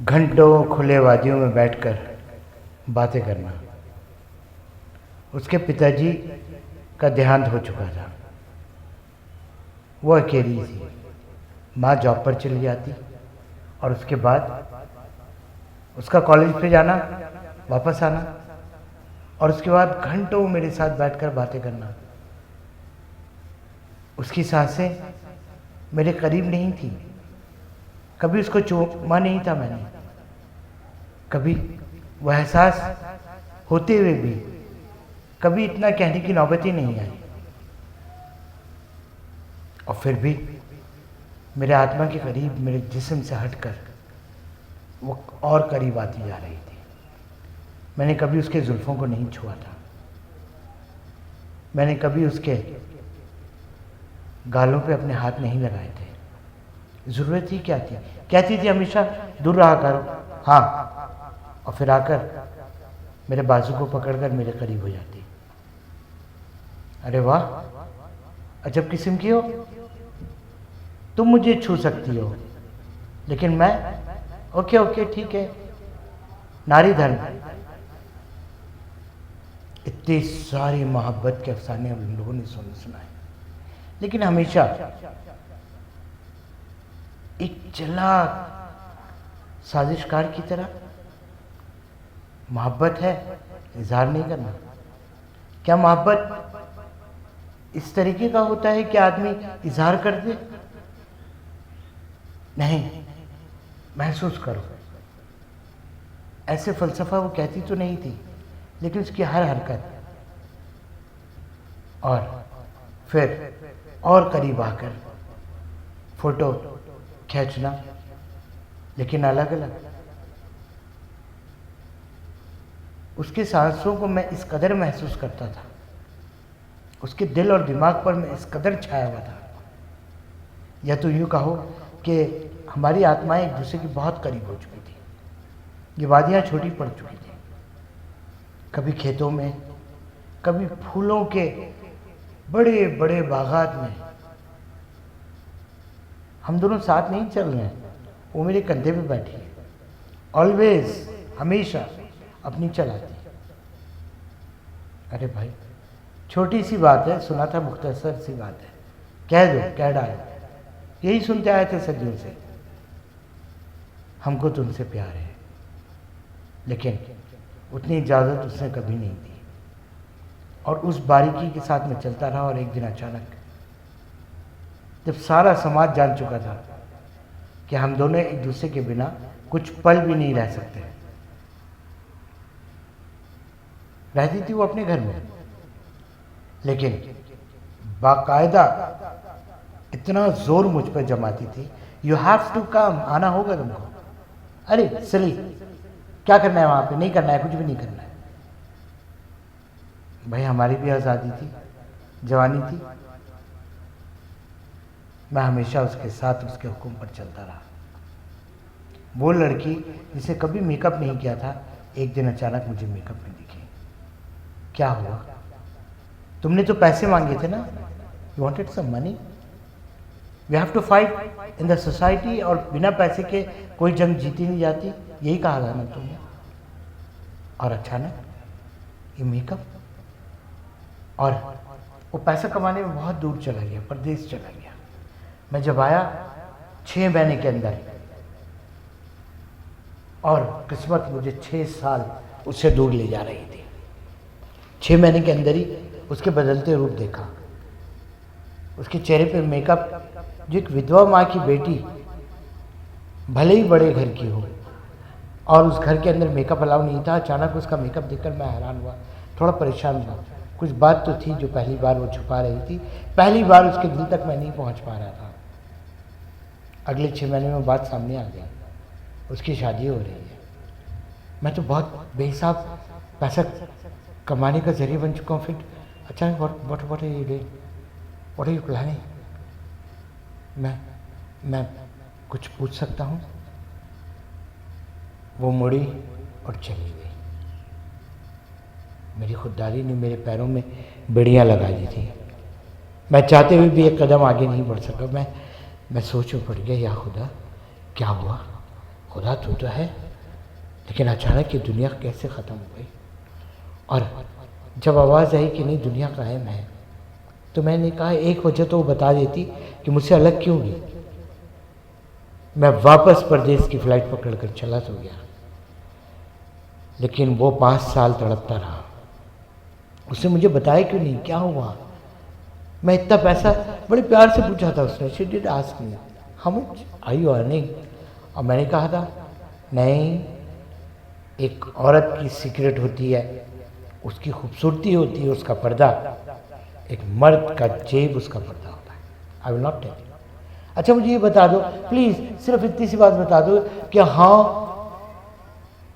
घंटों खुले वादियों में बैठकर बातें करना। उसके पिताजी का देहांत हो चुका था। वो अकेली थी। माँ जॉब पर चली जाती और उसके बाद उसका कॉलेज पे जाना, वापस आना और उसके बाद घंटों मेरे साथ बैठकर बातें करना। उसकी सांसें मेरे करीब नहीं थी। कभी उसको चूमा नहीं था मैंने। कभी वह एहसास होते हुए भी कभी इतना कहने की नौबत ही नहीं आई। और फिर भी मेरे आत्मा के करीब, मेरे जिस्म से हटकर वो और करीब आती जा रही थी। मैंने कभी उसके जुल्फ़ों को नहीं छुआ था। मैंने कभी उसके गालों पे अपने हाथ नहीं लगाए थे। ज़रूरत ही क्या थी? कहती थी हमेशा दूर रहा करो। हाँ, और फिर आकर मेरे बाजू को पकड़कर मेरे करीब हो जाती। अरे वाह, अजब किस्म की हो तुम, मुझे छू सकती हो लेकिन मैं ओके ओके ठीक है, नारी धर्म। इतनी सारी मोहब्बत के अफसाने हम लोगों ने सुनाए, लेकिन हमेशा एक चालाक साजिशकार की तरह। मोहब्बत है इजहार नहीं करना। क्या मोहब्बत इस तरीके का होता है कि आदमी इजहार कर दे? नहीं, महसूस करो। ऐसे फ़लसफ़ा वो कहती तो नहीं थी, लेकिन उसकी हर हरकत और फिर और करीब आकर फ़ोटो खींचना, लेकिन अलग अलग। उसके सांसों को मैं इस कदर महसूस करता था, उसके दिल और दिमाग पर मैं इस कदर छाया हुआ था। या तो यूँ कहो कि हमारी आत्माएं एक दूसरे की बहुत करीब हो चुकी थी। ये वादियाँ छोटी पड़ चुकी थी। कभी खेतों में, कभी फूलों के बड़े बड़े बागात में। हम दोनों साथ नहीं चल रहे हैं, वो मेरे कंधे पे बैठी है, ऑलवेज, हमेशा अपनी चलाती। अरे भाई, छोटी सी बात है, सुना था, मुख्तसर सी बात है, कह दो, कह डालो। यही सुनते आए थे सदियों से, हमको तुमसे प्यार है। लेकिन उतनी इजाज़त उसने कभी नहीं दी और उस बारीकी के साथ मैं चलता रहा। और एक दिन अचानक, जब सारा समाज जान चुका था कि हम दोनों एक दूसरे के बिना कुछ पल भी नहीं रह सकते, रहती थी वो अपने घर में, लेकिन बाकायदा इतना जोर मुझ पर जमाती थी, यू हैव टू कम, आना होगा तुमको। अरे सिली, क्या करना है वहाँ पे? नहीं करना है, कुछ भी नहीं करना है। भाई हमारी भी आज़ादी थी, जवानी थी। मैं हमेशा उसके साथ उसके हुक्म पर चलता रहा। वो लड़की जिसे कभी मेकअप नहीं किया था, एक दिन अचानक मुझे मेकअप में दिखी। क्या हुआ? तुमने तो पैसे मांगे थे ना, you wanted some money, we have to fight in the society, और बिना पैसे के कोई जंग जीती नहीं जाती, यही कहा था ना तुमने। और अचानक ये मेकअप, और वो पैसा कमाने में बहुत दूर चला गया, परदेश चला गया। मैं जब आया 6 महीने के अंदर, और किस्मत मुझे 6 साल उससे दूर ले जा रही थी। 6 महीने के अंदर ही उसके बदलते रूप देखा। उसके चेहरे पे मेकअप, जो एक विधवा माँ की बेटी भले ही बड़े घर की हो और उस घर के अंदर मेकअप अलाउ नहीं था, अचानक उसका मेकअप देखकर मैं हैरान हुआ, थोड़ा परेशान हुआ। कुछ बात तो थी जो पहली बार वो छुपा रही थी, पहली बार उसके दिल तक मैं नहीं पहुंच पा रहा था। अगले 6 महीने में बात सामने आ गई, उसकी शादी हो रही है। मैं तो बहुत बेहिसाब पैसा कमाने का जरिए बन चुका हूँ। फिर अचानक what are you doing, what are you planning? मैं कुछ पूछ सकता हूँ? वो मुड़ी और चली गई। मेरी खुददारी ने मेरे पैरों में बेड़ियाँ लगा दी थी। मैं चाहते हुए भी एक कदम आगे नहीं बढ़ सका। मैं सोच में पड़ गया, या खुदा क्या हुआ? खुदा तो है, लेकिन अचानक ये दुनिया कैसे ख़त्म हो गई। और जब आवाज़ आई कि नहीं दुनिया कायम है, तो मैंने कहा एक वजह तो वो बता देती कि मुझसे अलग क्यों हुई। मैं वापस परदेश की फ़्लाइट पकड़कर चला तो गया, लेकिन वो 5 साल तड़पता रहा। उसने मुझे बताया क्यों नहीं, क्या हुआ। मैं इतना पैसा, बड़े प्यार से पूछा था उसने, she did ask me how much are you earning, और मैंने कहा था नहीं, एक औरत की सीक्रेट होती है, उसकी खूबसूरती होती है उसका पर्दा, एक मर्द का जेब उसका पर्दा होता है। I will not tell. अच्छा मुझे ये बता दो प्लीज़, सिर्फ इतनी सी बात बता दो कि हाँ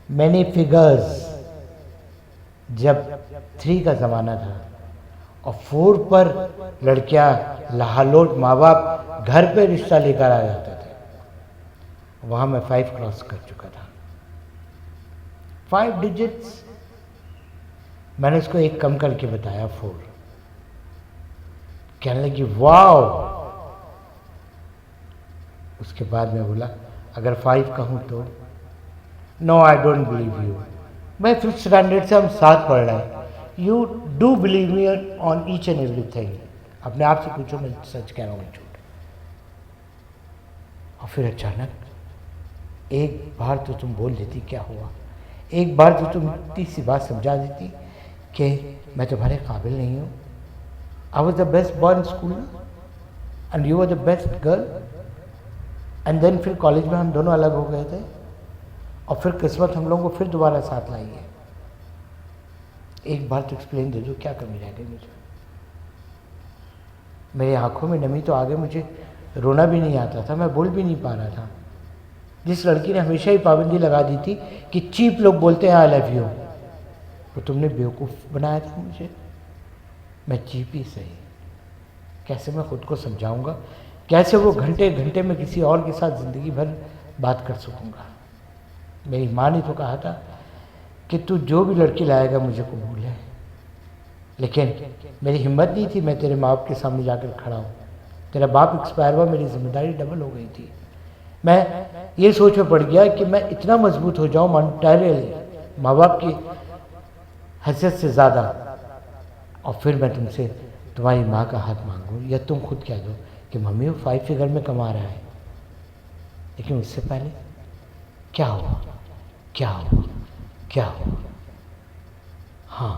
मैनी फिगर्स, जब 3 का ज़माना था और 4 पर लड़कियां लाहलोट माँ बाप घर पे रिश्ता लेकर आ जाते थे, वहाँ मैं 5 क्रॉस कर चुका था। 5 डिजिट्स। मैंने उसको एक कम करके बताया 4। कहने लगी वाओ। उसके बाद मैं बोला अगर 5 कहूँ तो, no I don't believe you. मैं 5th स्टैंडर्ड से हम साथ पढ़ रहे हैं, you do believe me on each and everything. अपने आप से पूछो मैं सच कह रहा हूँ झूठ। और फिर अचानक एक बार तो तुम बोल देती क्या हुआ, एक बार तो तुम इतनी सी बात समझा देती कि मैं तुम्हारे काबिल नहीं हूँ। I was the best boy in school and you were the best girl. And then फिर कॉलेज में हम दोनों अलग हो गए थे, और फिर किस्मत हम लोगों को फिर दोबारा साथ लाई है। एक बार तो एक्सप्लेन दे दो क्या कमी रह गई मुझे। मेरी आंखों में नमी तो आ गई, मुझे रोना भी नहीं आता था, मैं बोल भी नहीं पा रहा था। जिस लड़की ने हमेशा ही पाबंदी लगा दी थी कि चीप लोग बोलते हैं आई लव यू, वो तुमने बेवकूफ़ बनाया था मुझे। मैं चीप ही सही, कैसे मैं खुद को समझाऊंगा, कैसे वो घंटे घंटे में किसी और के साथ ज़िंदगी भर बात कर सकूंगा। मेरी माँ ने तो कहा था कि तू जो भी लड़की लाएगा मुझे कबूल है, लेकिन मेरी हिम्मत नहीं थी मैं तेरे माँ बाप के सामने जाकर खड़ा हूँ। तेरा बाप एक्सपायर हुआ, मेरी जिम्मेदारी डबल हो गई थी। मैं ये सोच में पड़ गया कि मैं इतना मजबूत हो जाऊँ मॉनिटरी, माँ बाप की हैसियत से ज़्यादा, और फिर मैं तुमसे तुम्हारी माँ का हाथ मांगूँ, या तुम खुद कह दो कि मम्मी वो 5 फिगर में कमा रहा है। लेकिन उससे पहले क्या हुआ, क्या हुआ, क्या हुआ। हाँ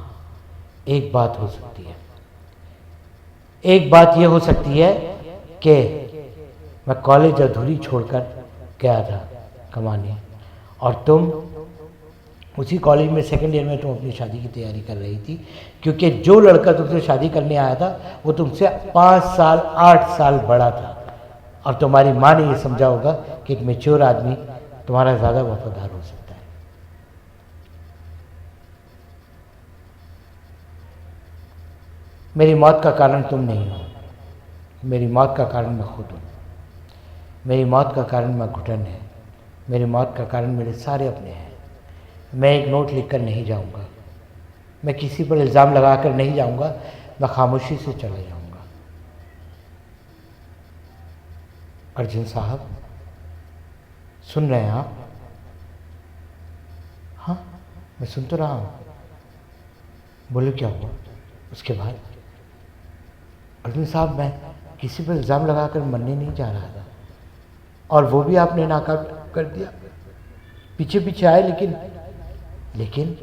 एक बात हो सकती है, एक बात ये हो सकती है कि मैं कॉलेज अधूरी छोड़कर गया था कमाने, और तुम उसी कॉलेज में 2nd ईयर में तुम अपनी शादी की तैयारी कर रही थी, क्योंकि जो लड़का तुमसे शादी करने आया था वो तुमसे 5 साल 8 साल बड़ा था, और तुम्हारी माँ ने ये समझा होगा कि एक मैच्योर आदमी तुम्हारा ज़्यादा वफादार हो सकता है। मेरी मौत का कारण तुम नहीं हो, मेरी मौत का कारण मैं खुद हूँ। मेरी मौत का कारण मैं घुटन है, मेरी मौत का कारण मेरे सारे अपने हैं। मैं एक नोट लिखकर नहीं जाऊँगा, मैं किसी पर इल्ज़ाम लगाकर नहीं जाऊँगा, मैं खामोशी से चले जाऊँगा। अर्जुन साहब सुन रहे हैं आप? हाँ मैं सुन तो रहा हूँ। बोलो क्या हुआ? उसके बाद अर्जुन साहब मैं किसी पर इल्ज़ाम लगाकर मरने नहीं जा रहा था, और वो भी आपने नाकाम कर दिया। पीछे पीछे आए, लेकिन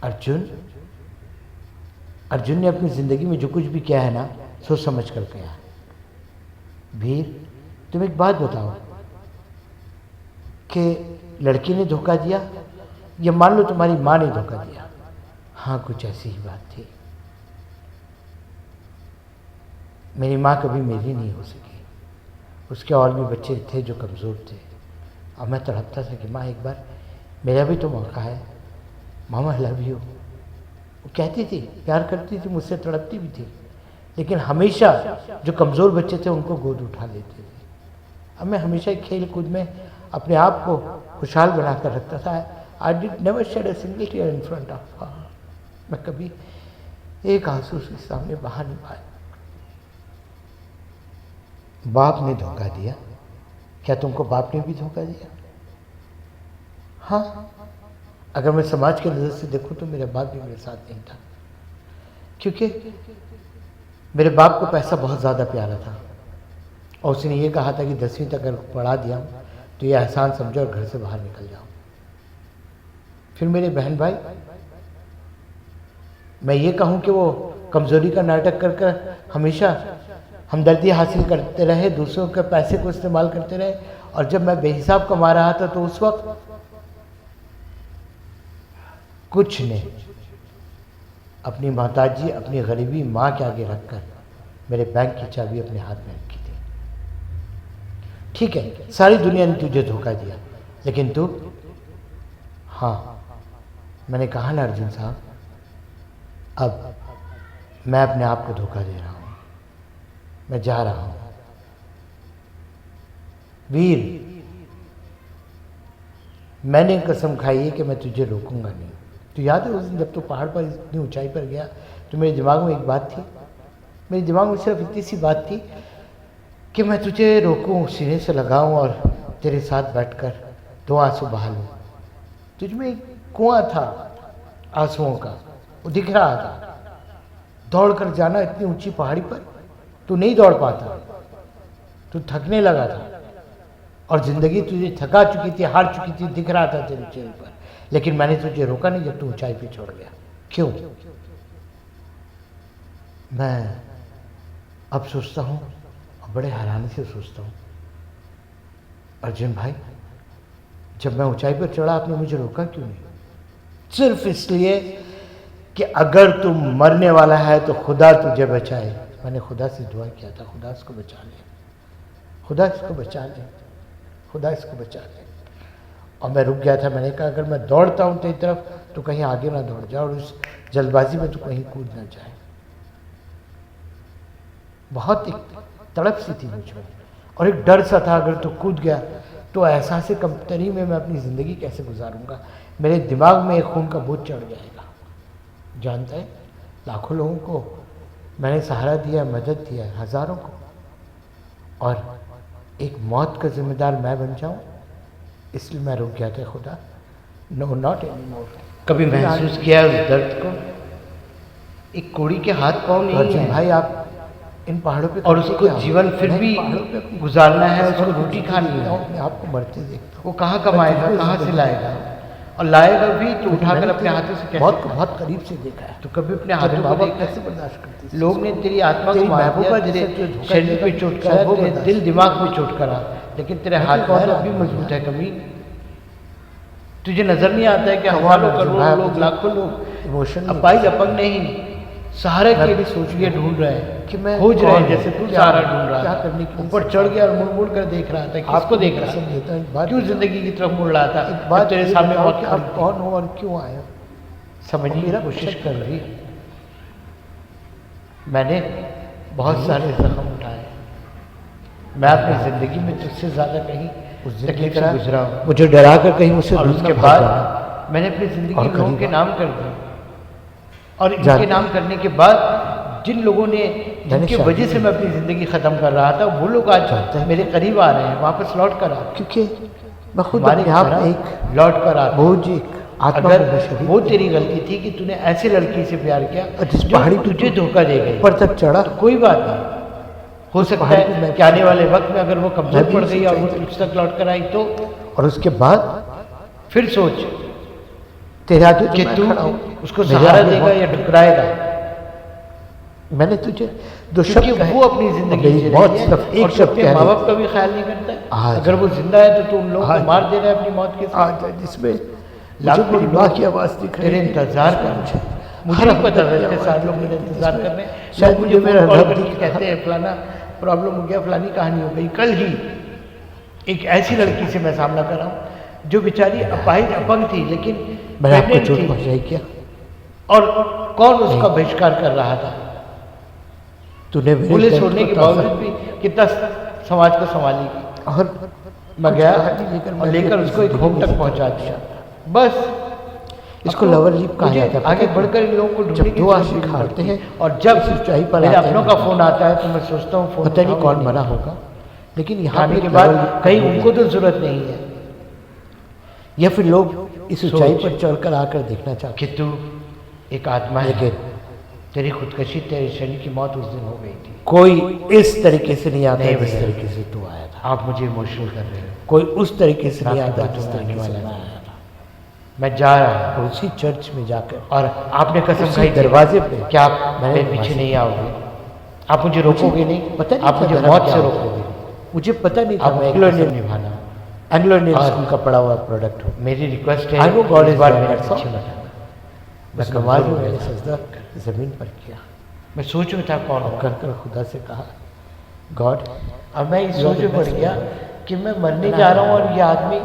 अर्जुन ने अपनी ज़िंदगी में जो कुछ भी किया है ना, सोच समझ कर किया है। वीर तुम एक बात बताओ कि लड़की ने धोखा दिया, या मान लो तुम्हारी माँ ने धोखा दिया। हाँ कुछ ऐसी ही बात थी। मेरी माँ कभी मेरी नहीं हो सकी, उसके और भी बच्चे थे जो कमज़ोर थे, और मैं तड़पता था कि माँ एक बार मेरा भी तो मौका है, मामा लव यू। वो कहती थी, प्यार करती थी मुझसे, तड़पती भी थी, लेकिन हमेशा जो कमज़ोर बच्चे थे उनको गोद उठा लेती थी। अब मैं हमेशा खेल कूद में अपने आप को खुशहाल बनाकर रखता था। I did never shed a single tear in front of her. मैं कभी एक आंसू उसके सामने बहा नहीं पाया। बाप ने धोखा दिया, क्या तुमको बाप ने भी धोखा दिया? हाँ, अगर मैं समाज की नज़र से देखूं तो मेरा बाप भी मेरे साथ नहीं था, क्योंकि मेरे बाप को पैसा बहुत ज़्यादा प्यारा था और उसने ये कहा था कि 10वीं तक अगर पढ़ा दिया तो ये एहसान समझो और घर से बाहर निकल जाओ। फिर मेरे बहन भाई, मैं ये कहूँ कि वो कमज़ोरी का नाटक कर कर हमेशा हमदर्दी हासिल करते रहे, दूसरों के पैसे को इस्तेमाल करते रहे, और जब मैं बेहिसाब कमा रहा था तो उस वक्त कुछ ने अपनी मोहताजी, अपनी गरीबी माँ के आगे रखकर मेरे बैंक की चाबी अपने हाथ में रखी थी। ठीक है, सारी दुनिया ने तुझे धोखा दिया, लेकिन तू, हाँ, मैंने कहा ना अर्जुन साहब, अब मैं अपने आप को धोखा दे रहा हूँ, मैं जा रहा हूँ। वीर, मैंने कसम खाई है कि मैं तुझे रोकूंगा नहीं। तो याद है उस दिन जब तू पहाड़ पर इतनी ऊंचाई पर गया तो मेरे दिमाग में एक बात थी, मेरे दिमाग में सिर्फ इतनी सी बात थी कि मैं तुझे रोकूं, सीने से लगाऊं और तेरे साथ बैठकर 2 आंसू बहा लूं। तुझ में एक कुआं था आंसुओं का, वो दिख रहा था। दौड़ कर जाना इतनी ऊंची पहाड़ी पर, तू नहीं दौड़ पाता, तू थकने लगा था और जिंदगी तुझे थका चुकी थी, हार चुकी थी, दिख रहा था तेरे चेहरे पर, लेकिन मैंने तुझे रोका नहीं जब तू ऊंचाई पे छोड़ गया। क्यों? मैं अब सोचता हूँ और बड़े हैरानी से सोचता हूँ, अर्जुन भाई, जब मैं ऊंचाई पर चढ़ा आपने मुझे रोका क्यों नहीं? सिर्फ इसलिए कि अगर तू मरने वाला है तो खुदा तुझे बचाए। मैंने खुदा से दुआ किया था, खुदा इसको बचा ले, खुदा इसको बचा ले, खुदा इसको बचा ले। और मैं रुक गया था। मैंने कहा अगर मैं दौड़ता हूँ तेरी तरफ तो कहीं आगे ना दौड़ जाए और उस जल्दबाजी में तो कहीं कूद ना जाए। बहुत एक तड़प सी थी मुझ में और एक डर सा था, अगर तो कूद गया तो एहसास कमतरी में मैं अपनी ज़िंदगी कैसे गुजारूंगा। मेरे दिमाग में एक खून का बोझ चढ़ जाएगा। जानता है, लाखों लोगों को मैंने सहारा दिया, मदद दिया, हज़ारों को, और एक मौत का जिम्मेदार मैं बन जाऊं, इसलिए मैं रुक गया था। खुदा, नो नॉट एनीमोर। कभी महसूस किया उस दर्द को? एक कोड़ी के हाथ पाँव नहीं है भाई, आप इन पहाड़ों पे, और उसको जीवन फिर भी गुजारना है, उसको रोटी खानी है। अपने आप को मरते देखता, वो कहाँ कमाएगा, कहाँ से लाएगा, और लाएगा भी तो उठाकर अपने हाथों से कैसे? बहुत करीब से देखा है। तो कभी अपने हाथों को कैसे बर्दाश्त करते? लोग ने तेरी आत्मा को मार दिया, तेरे शरीर पे चोट करा, तेरे दिल दिमाग पे चोट करा, लेकिन तेरे हाथ पाँव अब भी मजबूत है। कभी तुझे नजर नहीं आता है कि हजारों करोड़ों लोग, लाखों लोग इमोशन अपाई अपंग नहीं, सहारे के भी सोच लिए ढूंढ रहे हैं कि मैं खोज रहे हैं, जैसे तू सहारा ढूंढ रहा है। क्या करने के ऊपर चढ़ गया और मुड़ मुड़ कर देख रहा था, किसको देख रहा था, क्यों जिंदगी की तरफ मुड़ रहा था? एक बात तेरे सामने, और आप कौन हो और क्यों आए हो, समझने की कोशिश कर रही। मैंने बहुत सारे जख्म उठाए, मैं अपनी जिंदगी में तुझसे ज्यादा कहीं तकलीफ से गुजरा हूँ। मुझे डरा कर कहीं मुझसे, और उसके बाद मैंने अपनी जिंदगी लोगों के नाम कर दिया, और इनके नाम करने के बाद जिन लोगों ने, जिनकी वजह से मैं अपनी ज़िंदगी ख़त्म कर रहा था, वो लोग आज मेरे करीब आ रहे हैं, वापस लौट कर आ, क्योंकि मैं खुद एक लौट कर आ, अगर वो तेरी गलती थी कि तूने ऐसे लड़की से प्यार किया जिस पहाड़ी तुझे धोखा दे गई, ऊपर तक चढ़ा, तो कोई बात नहीं, हो सकता है कि आने वाले वक्त में अगर वो कमजोर पड़ गई और वो तुझ तक लौट कर आई तो, और उसके बाद फिर सोच तेरा कि तू उसको सहारा देगा या ठुकराएगा। मैंने तुझे दो शब्द, वो अपनी जिंदगी जी रही है, एक शब्द माँ बाप का भी ख्याल नहीं करता। अगर वो जिंदा है तो तू उन लोगों को मार दे रहा है अपनी मौत के साथ, जिसमें लाख मेरी माँ की आवाज़ दिख रही है, तेरे इंतजार कर, मुझे नहीं पता था इतने सारे लोग मेरे इंतजार कर रहे हैं। शायद मुझे मेरा रब कहते हैं फलाना प्रॉब्लम हो गया, फलानी कहानी हो गई। कल ही एक ऐसी लड़की से मैं सामना कर रहा हूँ जो बेचारी अपाहिज अपंग थी, लेकिन मैंने आपको चोट पहुंचाई क्या, और कौन उसका बहिष्कार कर रहा था? तूने पुलिस छोड़ने के बावजूद भी कितना समाज को संभालेगी, और मैं गया और लेकर उसको एक होम तक पहुंचा दिया। बस इसको लवर लीप कहा जाता है। आगे बढ़कर इन लोगों को ढूंढने की कोशिश करते हैं, और जब ऊंचाई पर मेरे अपनों का फोन आता है तो मैं सोचता हूँ फोन पता नहीं कौन मना होगा, लेकिन यहाँ आने के बाद कहीं उनको तो जरूरत नहीं है या फिर लोग इस ऊंचाई पर चढ़कर आकर देखना चाहते कि तू एक आत्मा है, लेकिन तेरी खुदकशी, तेरे शरीर की मौत उस दिन हो गई थी। कोई इस तरीके से नहीं आता नहीं जिस भैया। तरीके से तू आया था। आप मुझे इमोशनल कर रहे हो। कोई उस तरीके से नहीं आपकी आता बातों जिस में तरीके आने से वाला मैं नहीं। आया था। मैं जा रहा हूँ और उसी चर्च में जाकर और आपने कसम उसी खाई थी दरवाजे पे कि आप मैंने मेरे पीछे नहीं आओगे, आप मुझे रोकोगे नहीं, पता नहीं आप था मुझे धर्म मौत क्या से होता है। रोकोगे। मुझे पता नहीं था आप मैं एंग्लो इंडियन निभाना। एंग्लो इंडियन और स्कूल का पढ़ा हुआ प्रोडक्ट हूँ। मेरी रिक्वेस्ट है I know God इस is बार there, मेरे that's all. पीछे मत आना। उस मैं नमाज कमजोर में हो मैंने गया। सजदा जमीन पर किया मैं सोच में था कौन और होगा, कर कर खुदा से कहा गॉड अब मैं इस You are सोच the में पड़ best गया man. कि मैं मरने जा रहा हूँ और ये आदमी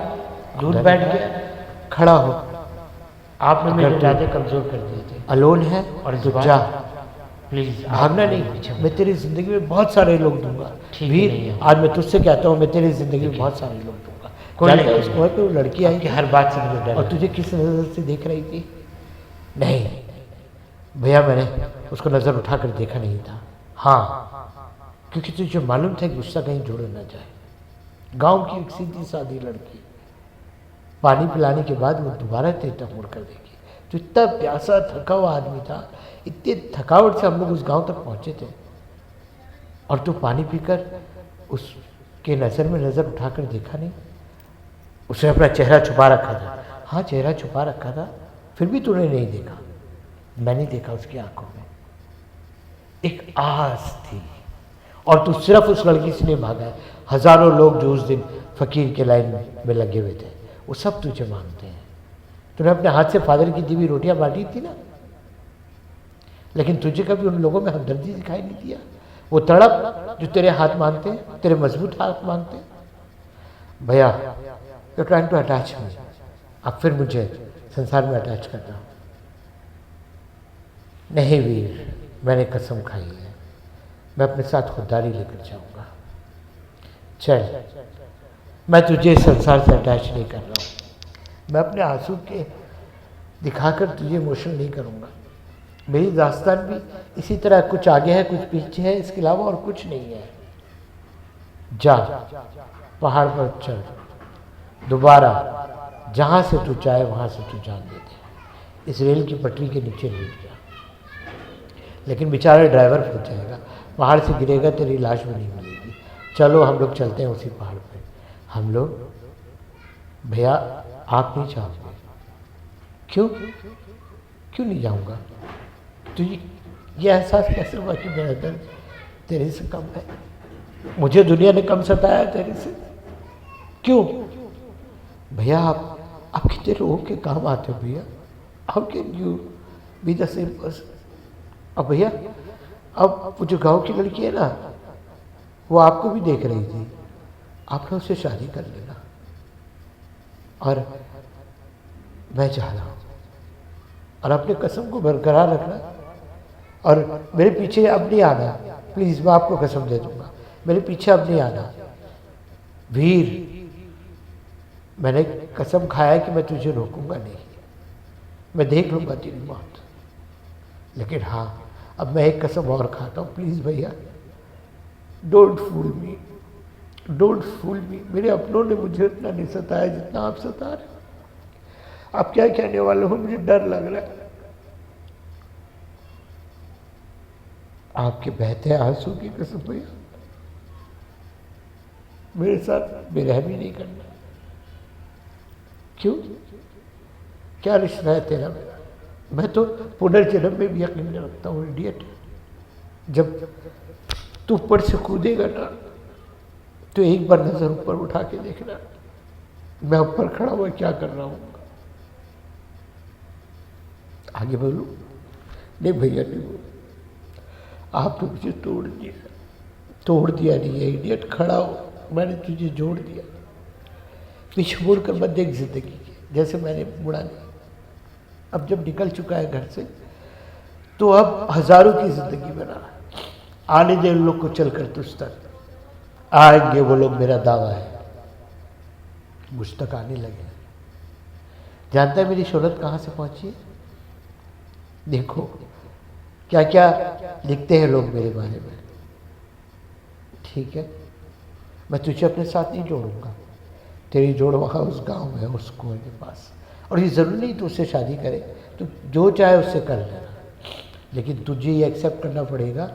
दूर बैठ गया। खड़ा हो, आपने अगर मेरे तू- इरादे कमजोर कर दिए थे। अलोन है और इस तो बार जा, प्लीज भागना नहीं। मैं तेरी जिंदगी में बहुत सारे लोग दूंगा। ठीक वीर, नहीं है। आज मैं तुझसे कहता हूँ मैं तेरी जिंदगी में बहुत सारे लोग दूंगा। कोई जानता नहीं है उस कुएं पे वो लड़की आई आपकी हर बात से मुझे डर और तुझे किस नजर से देख रही थी? नहीं भैया, मैंने उसको नजर उठाकर देखा नहीं था। हाँ, क्योंकि तुझे मालूम था कि गुस्सा कहीं जुड़ ना जाए। गांव की एक सीधी सादी लड़की, पानी पिलाने के बाद वो दोबारा तेरी तरफ मुड़कर देखी। तो इतना प्यासा थका हुआ आदमी था, इतनी थकावट से हम लोग उस गांव तक पहुंचे थे और तू पानी पीकर उसके नज़र में नज़र उठाकर देखा नहीं। उसने अपना चेहरा छुपा रखा था। हाँ, चेहरा छुपा रखा था, फिर भी तूने नहीं देखा। मैंने देखा उसकी आंखों में एक आस थी और तू सिर्फ उस लड़की से नहीं भागा है। हजारों लोग जो उस दिन फकीर के लाइन में लगे हुए थे वो सब तुझे मानते हैं। तूने अपने हाथ से फादर की दी हुई रोटियां बांटी थी ना, लेकिन तुझे कभी उन लोगों में हमदर्दी दिखाई नहीं दिया। वो तड़प जो तेरे हाथ मांगते हैं, तेरे मजबूत हाथ मांगते हैं। भैया, यू ट्राइंग टू अटैच मी, अब फिर मुझे संसार में अटैच करना। नहीं वीर, मैंने कसम खाई है, मैं अपने साथ खुददारी लेकर जाऊंगा। चल, मैं तुझे संसार से अटैच नहीं कर रहा हूँ। मैं अपने आंसू के दिखाकर तुझे इमोशनल नहीं करूँगा। मेरी दास्तान भी इसी तरह, कुछ आगे है कुछ पीछे है, इसके अलावा और कुछ नहीं है। जा, पहाड़ पर चढ़, दोबारा जहाँ से तू चाहे वहाँ से तू जान दे दे। इस रेल की पटरी के नीचे लेट जा, लेकिन बेचारा ड्राइवर फंस जाएगा, पहाड़ से गिरेगा, तेरी लाश भी नहीं मिलेगी। चलो हम लोग चलते हैं उसी पहाड़ पे। हम लोग, भैया आप नहीं चाहोगे? क्यों क्यों नहीं जाऊंगा? तुझे ये एहसास कैसे हुआ कि मेरा दर्द तेरे से कम है? मुझे दुनिया ने कम सताया तेरे से, क्यों? भैया आप कितने लोगों के काम आते हो भैया। How can you be the same person? अब भैया, अब वो जो गाँव की लड़की है ना, वो आपको भी देख रही थी, आपने उससे शादी कर लेना। और मैं चाह रहा हूँ, और अपने कसम को बरकरार रखना, और मेरे पीछे अब नहीं आना प्लीज़। मैं आपको कसम दे दूंगा, मेरे पीछे अब नहीं आना वीर। मैंने कसम खाया कि मैं तुझे रोकूंगा नहीं, मैं देख लूंगा तेरी मौत। लेकिन हाँ, अब मैं एक कसम और खाता हूँ, प्लीज़ भैया, डोंट फूल मी, डोंट फूल मी। मेरे अपनों ने मुझे इतना नहीं सताया जितना आप सता रहे हो। आप क्या कहने वाले हो, मुझे डर लग रहा है। आपके बहते आंसू की कसम भैया, मेरे साथ बेरहमी नहीं करना। क्यों? क्या रिश्ता है तेरा मेरा? मैं तो पुनर्जन्म में भी यकीन रखता हूँ इडियट। जब तू ऊपर से कूदेगा ना, तो एक बार नजर ऊपर उठा के देखना, मैं ऊपर खड़ा हुआ क्या कर रहा हूँ। आगे बोलूं? नहीं भैया, नहीं बोलूं। आपने मुझे तोड़ दिया नहीं है इडियट। खड़ा हो, मैंने तुझे जोड़ दिया। पीछे मुड़ कर मत देख जिंदगी की, जैसे मैंने मुड़ा नहीं। अब जब निकल चुका है घर से, तो अब हजारों की जिंदगी बना है। आने दे उन लोग को चलकर तुझ तक, आएंगे वो लोग, मेरा दावा है, मुझ तक आने लगे। जानता है मेरी शोहरत कहाँ से पहुंची है? देखो क्या क्या लिखते हैं लोग मेरे बारे में। ठीक है, मैं तुझे अपने साथ नहीं जोड़ूंगा, तेरी जोड़ वहाँ उस गांव में है, उस कुएं के पास। और ये ज़रूरी नहीं तू उससे शादी करे, तू जो चाहे उससे कर लेना, लेकिन तुझे ये एक्सेप्ट करना पड़ेगा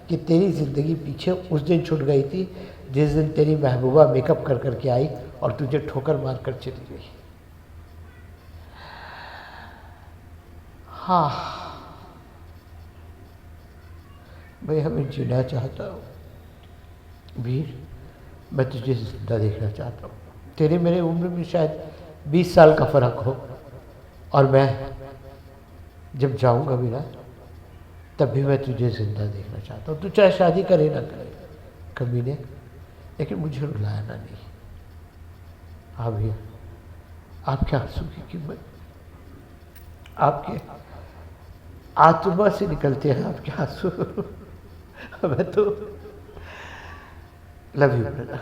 कि तेरी ज़िंदगी पीछे उस दिन छूट गई थी जिस दिन तेरी महबूबा मेकअप कर कर के आई और तुझे ठोकर मार कर चली गई। हाँ, मैं हमें जीना चाहता हूँ वीर, मैं तुझे जिंदा देखना चाहता हूँ। तेरे मेरे उम्र में शायद 20 साल का फ़र्क हो, और मैं जब जाऊँगा भी ना तब भी मैं तुझे ज़िंदा देखना चाहता हूँ। तू चाहे शादी करे ना करे कमीने, लेकिन मुझे रुलाना नहीं। हाँ भैया, आपके आंसू की कीमत आपके आत्मा से निकलते हैं, आपके आंसू। मैं तो लव यू ब्रदर।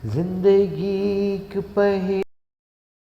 जिंदगी एक पहे